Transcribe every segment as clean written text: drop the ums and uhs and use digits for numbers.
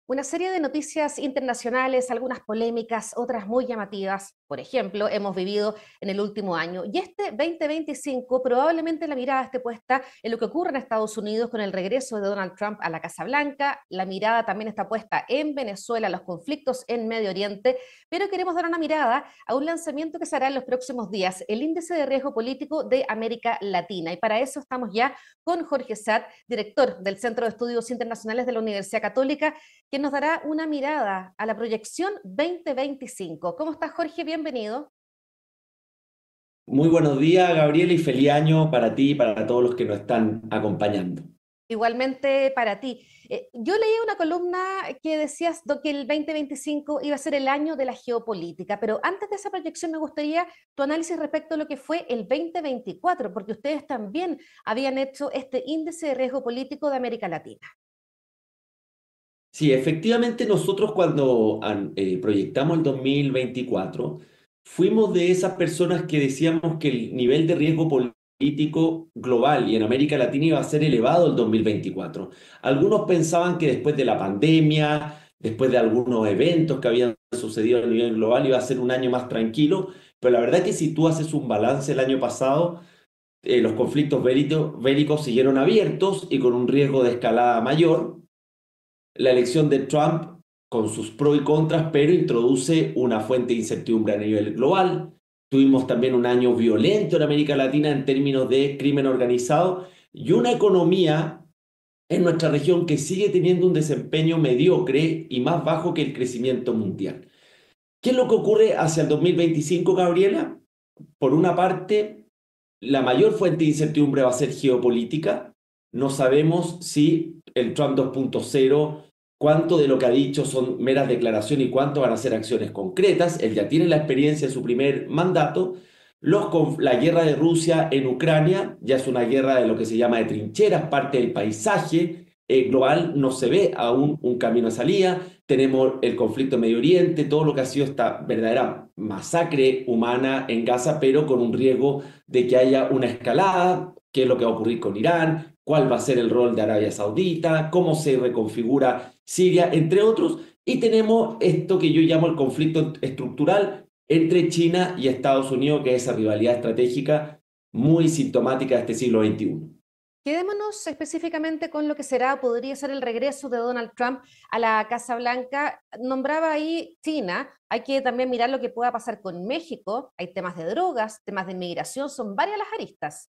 Una serie de noticias internacionales, algunas polémicas, otras muy llamativas, por ejemplo, hemos vivido en el último año. Y este 2025 probablemente la mirada esté puesta en lo que ocurre en Estados Unidos con el regreso de Donald Trump a la Casa Blanca. La mirada también está puesta en Venezuela, los conflictos en Medio Oriente, pero queremos dar una mirada a un lanzamiento que se hará en los próximos días, el Índice de Riesgo Político de América Latina. Y para eso estamos ya con Jorge Saad, director del Centro de Estudios Internacionales de la Universidad Católica, que nos dará una mirada a la proyección 2025. ¿Cómo estás, Jorge? Bienvenido. Muy buenos días, Gabriela, y feliz año para ti y para todos los que nos están acompañando. Igualmente para ti. Yo leí una columna que decías que el 2025 iba a ser el año de la geopolítica, pero antes de esa proyección me gustaría tu análisis respecto a lo que fue el 2024, porque ustedes también habían hecho este índice de riesgo político de América Latina. Sí, efectivamente nosotros cuando proyectamos el 2024, fuimos de esas personas que decíamos que el nivel de riesgo político global y en América Latina iba a ser elevado el 2024. Algunos pensaban que después de la pandemia, después de algunos eventos que habían sucedido a nivel global, iba a ser un año más tranquilo, pero la verdad que si tú haces un balance el año pasado, los conflictos bélicos siguieron abiertos y con un riesgo de escalada mayor. La elección de Trump con sus pros y contras, pero introduce una fuente de incertidumbre a nivel global. Tuvimos también un año violento en América Latina en términos de crimen organizado y una economía en nuestra región que sigue teniendo un desempeño mediocre y más bajo que el crecimiento mundial. ¿Qué es lo que ocurre hacia el 2025, Gabriela? Por una parte, la mayor fuente de incertidumbre va a ser geopolítica. No sabemos si el Trump 2.0, cuánto de lo que ha dicho son meras declaraciones y cuánto van a ser acciones concretas. Él ya tiene la experiencia de su primer mandato. La guerra de Rusia en Ucrania ya es una guerra de lo que se llama de trincheras, parte del paisaje global, no se ve aún un camino de salida. Tenemos el conflicto en Medio Oriente, todo lo que ha sido esta verdadera masacre humana en Gaza, pero con un riesgo de que haya una escalada, qué es lo que va a ocurrir con Irán, cuál va a ser el rol de Arabia Saudita, cómo se reconfigura Siria, entre otros. Y tenemos esto que yo llamo el conflicto estructural entre China y Estados Unidos, que es esa rivalidad estratégica muy sintomática de este siglo XXI. Quedémonos específicamente con lo que será, podría ser el regreso de Donald Trump a la Casa Blanca. Nombraba ahí China, hay que también mirar lo que pueda pasar con México, hay temas de drogas, temas de inmigración, son varias las aristas.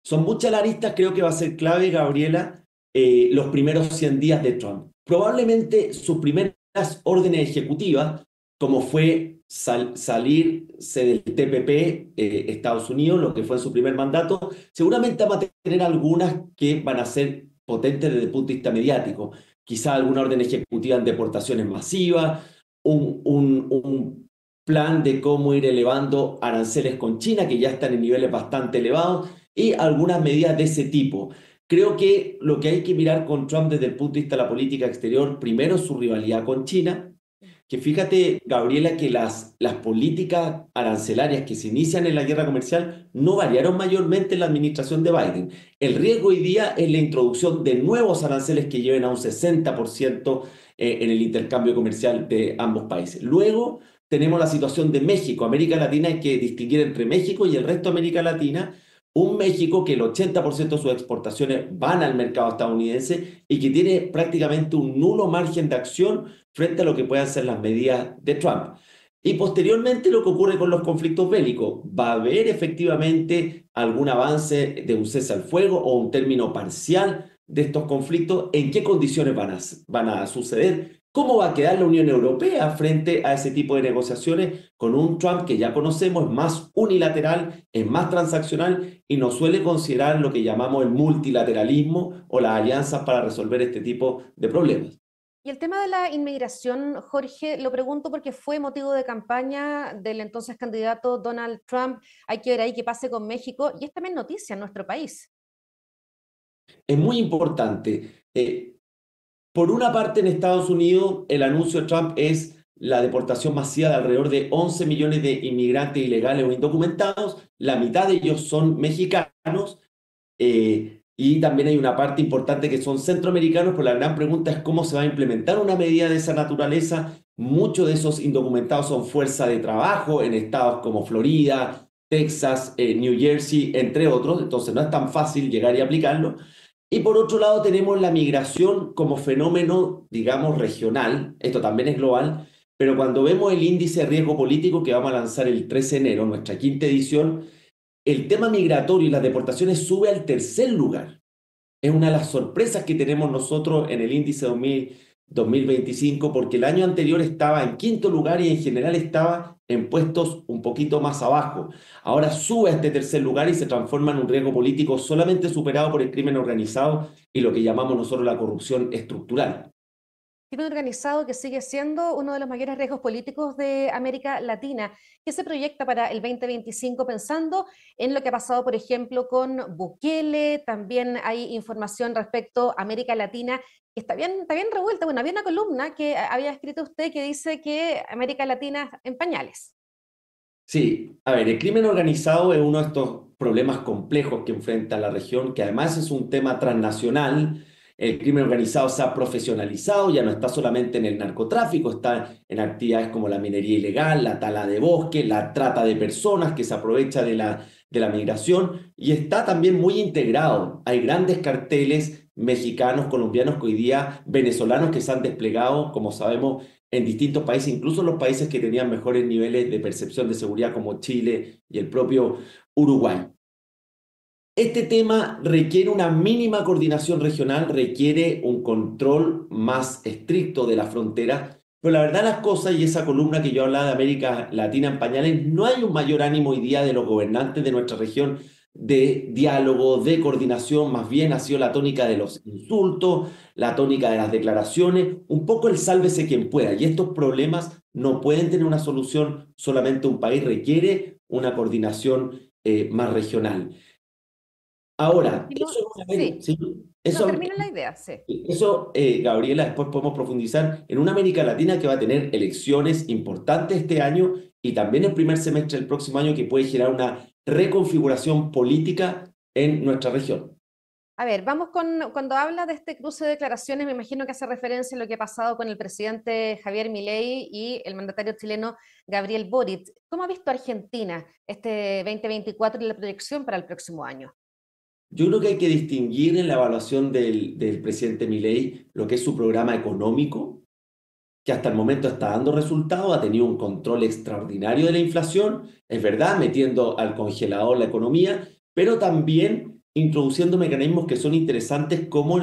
Son muchas las aristas, creo que va a ser clave, Gabriela, los primeros 100 días de Trump. Probablemente sus primeras órdenes ejecutivas, como fue salirse del TPP, Estados Unidos, lo que fue en su primer mandato, seguramente va a tener algunas que van a ser potentes desde el punto de vista mediático. Quizá alguna orden ejecutiva en deportaciones masivas, un plan de cómo ir elevando aranceles con China, que ya están en niveles bastante elevados, y algunas medidas de ese tipo. Creo que lo que hay que mirar con Trump desde el punto de vista de la política exterior, primero su rivalidad con China, que fíjate, Gabriela, que las políticas arancelarias que se inician en la guerra comercial no variaron mayormente en la administración de Biden. El riesgo hoy día es la introducción de nuevos aranceles que lleven a un 60% en el intercambio comercial de ambos países. Luego tenemos la situación de México. América Latina hay que distinguir entre México y el resto de América Latina. Un México que el 80% de sus exportaciones van al mercado estadounidense y que tiene prácticamente un nulo margen de acción frente a lo que puedan ser las medidas de Trump. Y posteriormente lo que ocurre con los conflictos bélicos. ¿Va a haber efectivamente algún avance de un cese al fuego o un término parcial de estos conflictos? ¿En qué condiciones van a suceder? ¿Cómo va a quedar la Unión Europea frente a ese tipo de negociaciones con un Trump que ya conocemos, es más unilateral, es más transaccional y no suele considerar lo que llamamos el multilateralismo o las alianzas para resolver este tipo de problemas? Y el tema de la inmigración, Jorge, lo pregunto porque fue motivo de campaña del entonces candidato Donald Trump. Hay que ver ahí qué pase con México y es también noticia en nuestro país. Es muy importante. Por una parte, en Estados Unidos, el anuncio de Trump es la deportación masiva de alrededor de 11 millones de inmigrantes ilegales o indocumentados. La mitad de ellos son mexicanos. y también hay una parte importante que son centroamericanos, pero la gran pregunta es cómo se va a implementar una medida de esa naturaleza. Muchos de esos indocumentados son fuerza de trabajo en estados como Florida, Texas, New Jersey, entre otros, entonces no es tan fácil llegar y aplicarlo. Y por otro lado tenemos la migración como fenómeno, digamos, regional, esto también es global, pero cuando vemos el índice de riesgo político que vamos a lanzar el 13 de enero, nuestra quinta edición, el tema migratorio y las deportaciones sube al tercer lugar. Es una de las sorpresas que tenemos nosotros en el índice 2025, porque el año anterior estaba en quinto lugar y en general estaba en puestos un poquito más abajo. Ahora sube a este tercer lugar y se transforma en un riesgo político solamente superado por el crimen organizado y lo que llamamos nosotros la corrupción estructural. Crimen organizado que sigue siendo uno de los mayores riesgos políticos de América Latina, que se proyecta para el 2025 pensando en lo que ha pasado, por ejemplo, con Bukele. También hay información respecto a América Latina que está bien revuelta. Bueno, había una columna que había escrito usted que dice que América Latina en pañales. Sí, a ver, el crimen organizado es uno de estos problemas complejos que enfrenta la región, que además es un tema transnacional. El crimen organizado se ha profesionalizado, ya no está solamente en el narcotráfico, está en actividades como la minería ilegal, la tala de bosque, la trata de personas que se aprovecha de la migración y está también muy integrado. Hay grandes carteles mexicanos, colombianos, que hoy día, venezolanos que se han desplegado, como sabemos, en distintos países, incluso los países que tenían mejores niveles de percepción de seguridad como Chile y el propio Uruguay. Este tema requiere una mínima coordinación regional, requiere un control más estricto de la frontera, pero la verdad las cosas, y esa columna que yo hablaba de América Latina en pañales, no hay un mayor ánimo hoy día de los gobernantes de nuestra región de diálogo, de coordinación, más bien ha sido la tónica de los insultos, la tónica de las declaraciones, un poco el sálvese quien pueda, y estos problemas no pueden tener una solución solamente un país, requiere una coordinación más regional. Ahora, eso es Sí, sí, no, eso, termino la idea, sí. eso Gabriela, después podemos profundizar en una América Latina que va a tener elecciones importantes este año y también el primer semestre del próximo año que puede generar una reconfiguración política en nuestra región. A ver, vamos con, cuando habla de este cruce de declaraciones, me imagino que hace referencia a lo que ha pasado con el presidente Javier Milei y el mandatario chileno Gabriel Boric. ¿Cómo ha visto Argentina este 2024 y la proyección para el próximo año? Yo creo que hay que distinguir en la evaluación del presidente Milei lo que es su programa económico, que hasta el momento está dando resultados, ha tenido un control extraordinario de la inflación, es verdad, metiendo al congelador la economía, pero también introduciendo mecanismos que son interesantes como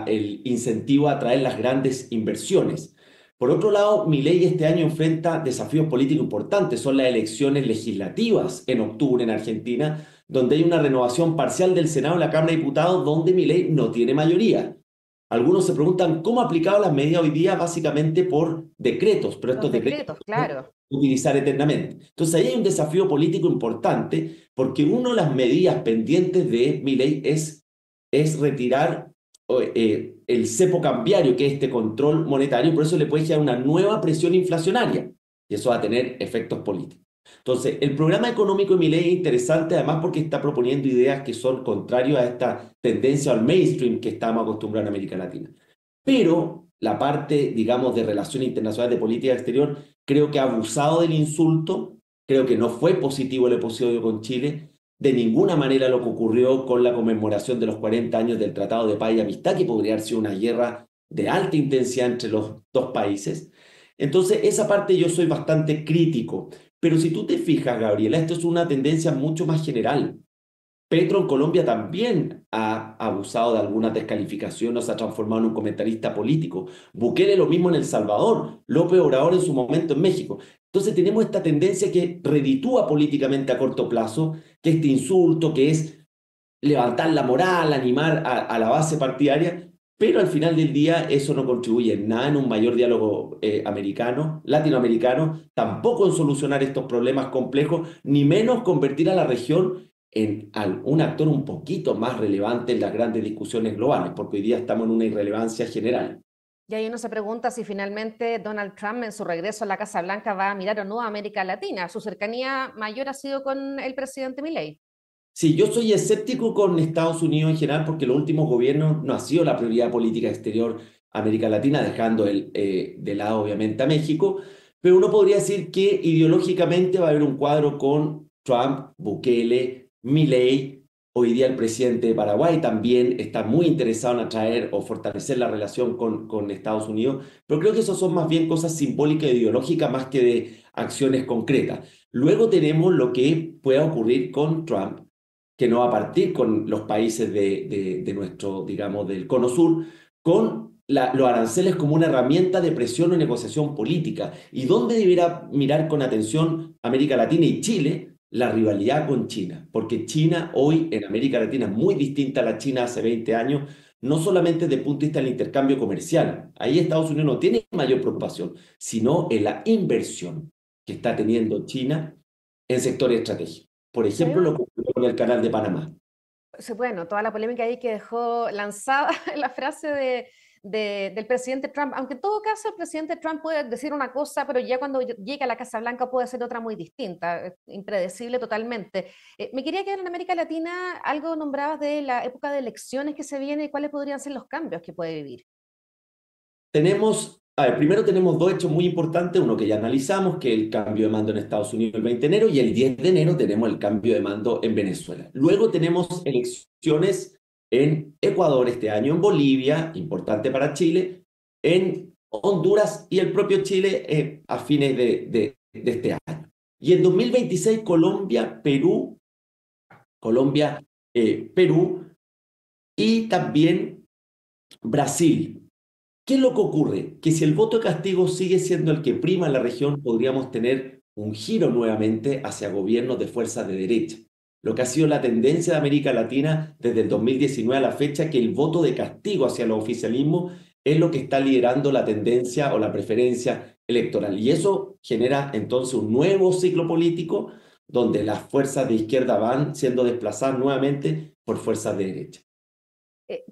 el incentivo a atraer las grandes inversiones. Por otro lado, Milei este año enfrenta desafíos políticos importantes, son las elecciones legislativas en octubre en Argentina, donde hay una renovación parcial del Senado y la Cámara de Diputados, donde Milei no tiene mayoría. Algunos se preguntan cómo ha aplicado las medidas hoy día básicamente por decretos, pero Los estos decretos decretos, no se pueden claro. utilizar eternamente. Entonces ahí hay un desafío político importante porque una de las medidas pendientes de Milei es retirar el cepo cambiario, que es este control monetario, por eso le puede generar una nueva presión inflacionaria y eso va a tener efectos políticos. Entonces, el programa económico de Milei es interesante además porque está proponiendo ideas que son contrarias a esta tendencia al mainstream que estamos acostumbrados en América Latina. Pero la parte, digamos, de relaciones internacionales, de política exterior, creo que ha abusado del insulto, creo que no fue positivo el episodio con Chile, de ninguna manera lo que ocurrió con la conmemoración de los 40 años del Tratado de Paz y Amistad, que podría haber sido una guerra de alta intensidad entre los dos países. Entonces, esa parte yo soy bastante crítico. Pero si tú te fijas, Gabriela, esto es una tendencia mucho más general. Petro en Colombia también ha abusado de alguna descalificación, o se ha transformado en un comentarista político. Bukele lo mismo en El Salvador, López Obrador en su momento en México. Entonces tenemos esta tendencia que reditúa políticamente a corto plazo, que este insulto, que es levantar la moral, animar a la base partidaria, pero al final del día eso no contribuye en nada en un mayor diálogo americano, latinoamericano, tampoco en solucionar estos problemas complejos, ni menos convertir a la región en un actor un poquito más relevante en las grandes discusiones globales, porque hoy día estamos en una irrelevancia general. Y ahí uno se pregunta si finalmente Donald Trump en su regreso a la Casa Blanca va a mirar o no a América Latina. Su cercanía mayor ha sido con el presidente Milei. Sí, yo soy escéptico con Estados Unidos en general porque los últimos gobiernos no ha sido la prioridad política exterior América Latina, dejando de lado obviamente a México, pero uno podría decir que ideológicamente va a haber un cuadro con Trump, Bukele, Milei. Hoy día el presidente de Paraguay también está muy interesado en atraer o fortalecer la relación con Estados Unidos, pero creo que eso son más bien cosas simbólicas e ideológicas más que de acciones concretas. Luego tenemos lo que pueda ocurrir con Trump, que no va a partir con los países de nuestro, digamos, del Cono Sur, con los aranceles como una herramienta de presión o negociación política. ¿Y dónde deberá mirar con atención América Latina y Chile? La rivalidad con China, porque China hoy en América Latina es muy distinta a la China hace 20 años, no solamente desde el punto de vista del intercambio comercial, ahí Estados Unidos no tiene mayor preocupación, sino en la inversión que está teniendo China en sectores estratégicos. Por Sí, ejemplo, lo que ocurrió con el canal de Panamá. sí, bueno, toda la polémica ahí que dejó lanzada la frase del presidente Trump, aunque en todo caso el presidente Trump puede decir una cosa, pero ya cuando llega a la Casa Blanca puede ser otra muy distinta, impredecible totalmente. Me quería quedar en América Latina, algo nombrabas de la época de elecciones que se viene y cuáles podrían ser los cambios que puede vivir. Tenemos, a ver, primero tenemos dos hechos muy importantes, uno que ya analizamos, que es el cambio de mando en Estados Unidos el 20 de enero, y el 10 de enero tenemos el cambio de mando en Venezuela. Luego tenemos elecciones en Ecuador este año, en Bolivia, importante para Chile, en Honduras y el propio Chile a fines de este año. Y en 2026 Colombia, Perú y también Brasil. ¿Qué es lo que ocurre? Que si el voto de castigo sigue siendo el que prima en la región, podríamos tener un giro nuevamente hacia gobiernos de fuerzas de derecha. Lo que ha sido la tendencia de América Latina desde el 2019 a la fecha, que el voto de castigo hacia el oficialismo es lo que está liderando la tendencia o la preferencia electoral. Y eso genera entonces un nuevo ciclo político donde las fuerzas de izquierda van siendo desplazadas nuevamente por fuerzas de derecha.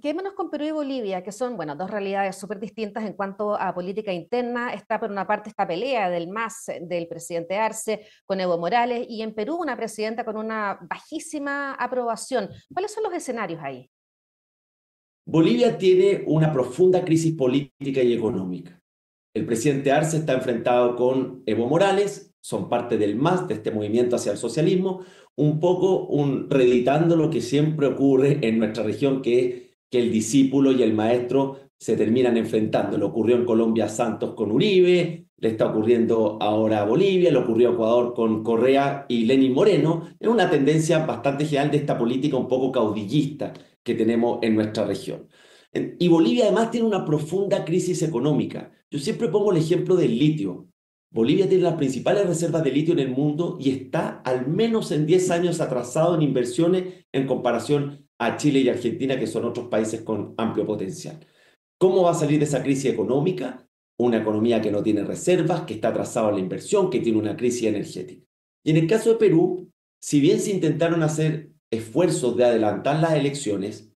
Quedémonos con Perú y Bolivia, que son, bueno, dos realidades súper distintas en cuanto a política interna. Está por una parte esta pelea del MAS, del presidente Arce, con Evo Morales, y en Perú una presidenta con una bajísima aprobación. ¿Cuáles son los escenarios ahí? Bolivia tiene una profunda crisis política y económica. El presidente Arce está enfrentado con Evo Morales, son parte del MAS, de este movimiento hacia el socialismo, un poco reeditando lo que siempre ocurre en nuestra región, que es que el discípulo y el maestro se terminan enfrentando. Le ocurrió en Colombia a Santos con Uribe, le está ocurriendo ahora a Bolivia, le ocurrió a Ecuador con Correa y Lenín Moreno. Es una tendencia bastante general de esta política un poco caudillista que tenemos en nuestra región. Y Bolivia además tiene una profunda crisis económica. Yo siempre pongo el ejemplo del litio. Bolivia tiene las principales reservas de litio en el mundo y está al menos en 10 años atrasado en inversiones en comparación a Chile y Argentina, que son otros países con amplio potencial. ¿Cómo va a salir de esa crisis económica? Una economía que no tiene reservas, que está atrasada en la inversión, que tiene una crisis energética. Y en el caso de Perú, si bien se intentaron hacer esfuerzos de adelantar las elecciones,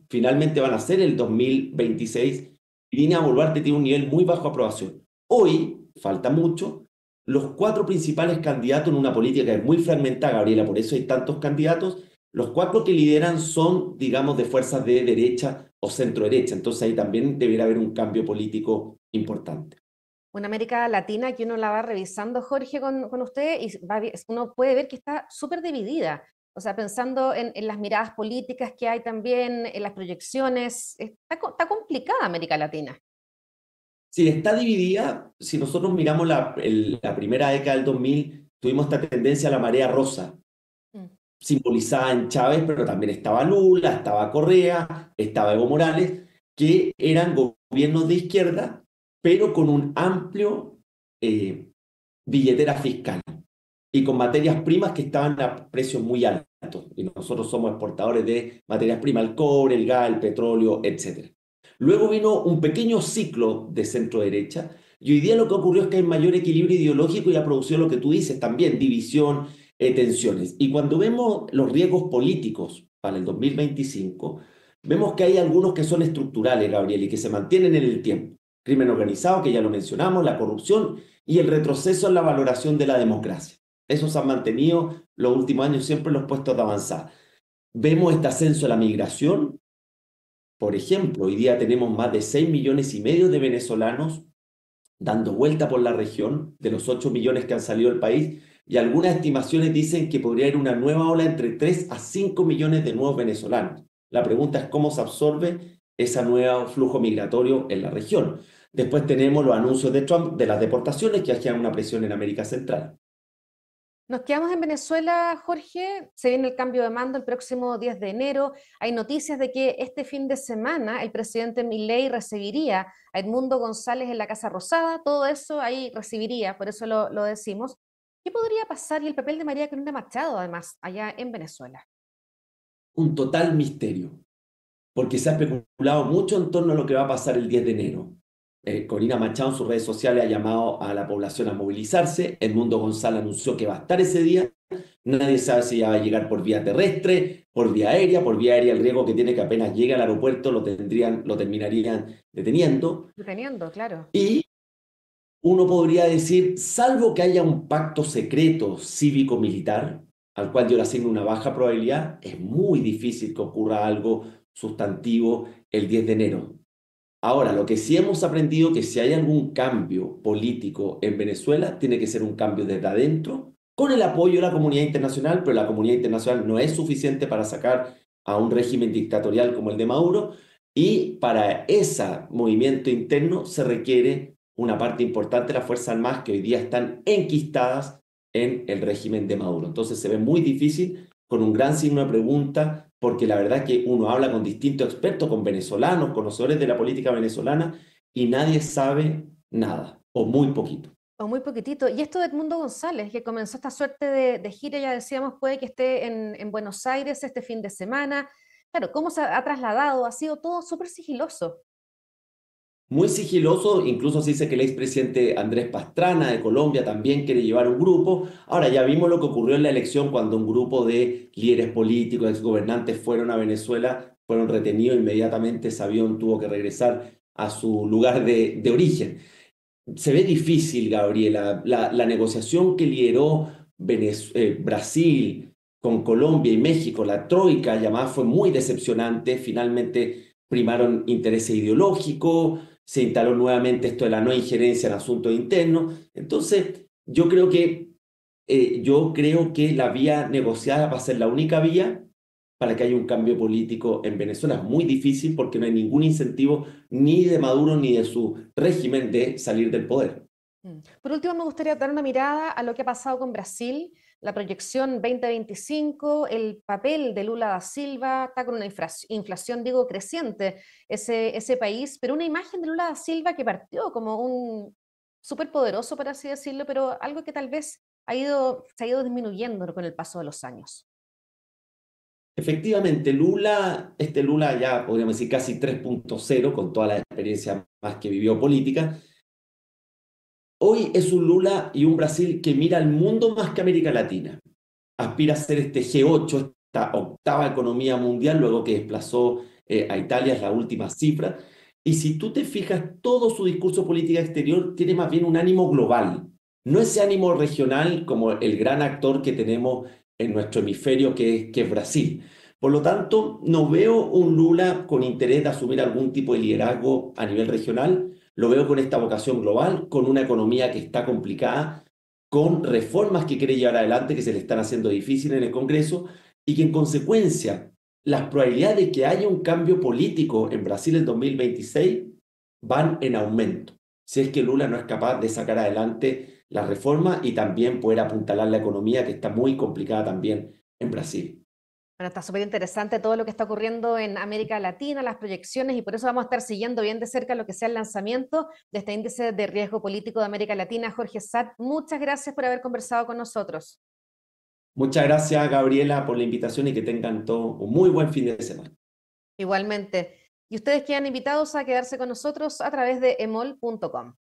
finalmente van a ser el 2026, y Dina Boluarte tiene un nivel muy bajo de aprobación. Hoy, falta mucho, los cuatro principales candidatos en una política que es muy fragmentada, Gabriela, por eso hay tantos candidatos, los cuatro que lideran son, digamos, de fuerzas de derecha o centro derecha, entonces ahí también debería haber un cambio político importante. Una América Latina que uno la va revisando, Jorge, con usted, y uno puede ver que está súper dividida. O sea, pensando en las miradas políticas que hay también, en las proyecciones, está complicada América Latina. Sí, está dividida. Si nosotros miramos la primera década del 2000, tuvimos esta tendencia a la marea rosa, Mm. simbolizada en Chávez, pero también estaba Lula, estaba Correa, estaba Evo Morales, que eran gobiernos de izquierda, pero con un amplio eh, billetera fiscal y con materias primas que estaban a precios muy altos. Y nosotros somos exportadores de materias primas, el cobre, el gas, el petróleo, etc. Luego vino un pequeño ciclo de centro derecha y hoy día lo que ocurrió es que hay mayor equilibrio ideológico y ha producido lo que tú dices también, división, tensiones. Y cuando vemos los riesgos políticos para el 2025, vemos que hay algunos que son estructurales, Gabriel, y que se mantienen en el tiempo. Crimen organizado, que ya lo mencionamos, la corrupción y el retroceso en la valoración de la democracia. Esos han mantenido los últimos años siempre los puestos de avanzada. Vemos este ascenso de la migración. Por ejemplo, hoy día tenemos más de 6,5 millones de venezolanos dando vuelta por la región, de los 8 millones que han salido del país, y algunas estimaciones dicen que podría haber una nueva ola entre 3 a 5 millones de nuevos venezolanos. La pregunta es cómo se absorbe ese nuevo flujo migratorio en la región. Después tenemos los anuncios de Trump de las deportaciones que hacían una presión en América Central. Nos quedamos en Venezuela, Jorge. Se viene el cambio de mando el próximo 10 de enero. Hay noticias de que este fin de semana el presidente Milei recibiría a Edmundo González en la Casa Rosada. Todo eso ahí recibiría, por eso lo decimos. ¿Qué podría pasar? Y el papel de María Corina Machado, además, allá en Venezuela. Un total misterio, porque se ha especulado mucho en torno a lo que va a pasar el 10 de enero. Corina Machado en sus redes sociales ha llamado a la población a movilizarse. Edmundo González anunció que va a estar ese día. Nadie sabe si va a llegar por vía terrestre, por vía aérea. Por vía aérea el riesgo que tiene que apenas llegue al aeropuerto lo terminarían deteniendo. Deteniendo, claro. Y uno podría decir, salvo que haya un pacto secreto cívico-militar, al cual yo le asigno una baja probabilidad, es muy difícil que ocurra algo sustantivo el 10 de enero. Ahora, lo que sí hemos aprendido que si hay algún cambio político en Venezuela, tiene que ser un cambio desde adentro, con el apoyo de la comunidad internacional, pero la comunidad internacional no es suficiente para sacar a un régimen dictatorial como el de Maduro, y para ese movimiento interno se requiere una parte importante de las Fuerzas Armadas que hoy día están enquistadas en el régimen de Maduro. Entonces se ve muy difícil, con un gran signo de pregunta, porque la verdad es que uno habla con distintos expertos, con venezolanos, conocedores de la política venezolana, y nadie sabe nada, o muy poquito. O muy poquitito. Y esto de Edmundo González, que comenzó esta suerte de gira, ya decíamos, puede que esté en Buenos Aires este fin de semana. Claro, ¿cómo se ha trasladado? Ha sido todo súper sigiloso. Muy sigiloso, incluso se dice que el expresidente Andrés Pastrana de Colombia también quiere llevar un grupo. Ahora ya vimos lo que ocurrió en la elección cuando un grupo de líderes políticos, exgobernantes fueron a Venezuela, fueron retenidos inmediatamente, ese avión tuvo que regresar a su lugar de origen. Se ve difícil, Gabriela, la negociación que lideró Brasil con Colombia y México, la troika llamada, fue muy decepcionante. Finalmente primaron intereses ideológicos, se instaló nuevamente esto de la no injerencia en asuntos internos. Entonces, yo creo que la vía negociada va a ser la única vía para que haya un cambio político en Venezuela. Es muy difícil porque no hay ningún incentivo ni de Maduro ni de su régimen de salir del poder. Por último, me gustaría dar una mirada a lo que ha pasado con Brasil, la proyección 2025, el papel de Lula da Silva, está con una inflación, digo, creciente ese país, pero una imagen de Lula da Silva que partió como un superpoderoso, por así decirlo, pero algo que tal vez se ha ido disminuyendo con el paso de los años. Efectivamente, Lula ya podríamos decir casi 3.0 con toda la experiencia más que vivió política. Hoy es un Lula y un Brasil que mira al mundo más que América Latina. Aspira a ser este G8, esta octava economía mundial, luego que desplazó a Italia, es la última cifra. Y si tú te fijas, todo su discurso política exterior tiene más bien un ánimo global, no ese ánimo regional como el gran actor que tenemos en nuestro hemisferio, que es Brasil. Por lo tanto, no veo un Lula con interés de asumir algún tipo de liderazgo a nivel regional. Lo veo con esta vocación global, con una economía que está complicada, con reformas que quiere llevar adelante que se le están haciendo difíciles en el Congreso, y que en consecuencia las probabilidades de que haya un cambio político en Brasil en 2026 van en aumento, si es que Lula no es capaz de sacar adelante la reforma y también poder apuntalar la economía, que está muy complicada también en Brasil. Bueno, está súper interesante todo lo que está ocurriendo en América Latina, las proyecciones, y por eso vamos a estar siguiendo bien de cerca lo que sea el lanzamiento de este índice de riesgo político de América Latina. Jorge Satt, muchas gracias por haber conversado con nosotros. Muchas gracias, Gabriela, por la invitación y que tengan todo un muy buen fin de semana. Igualmente. Y ustedes quedan invitados a quedarse con nosotros a través de emol.com.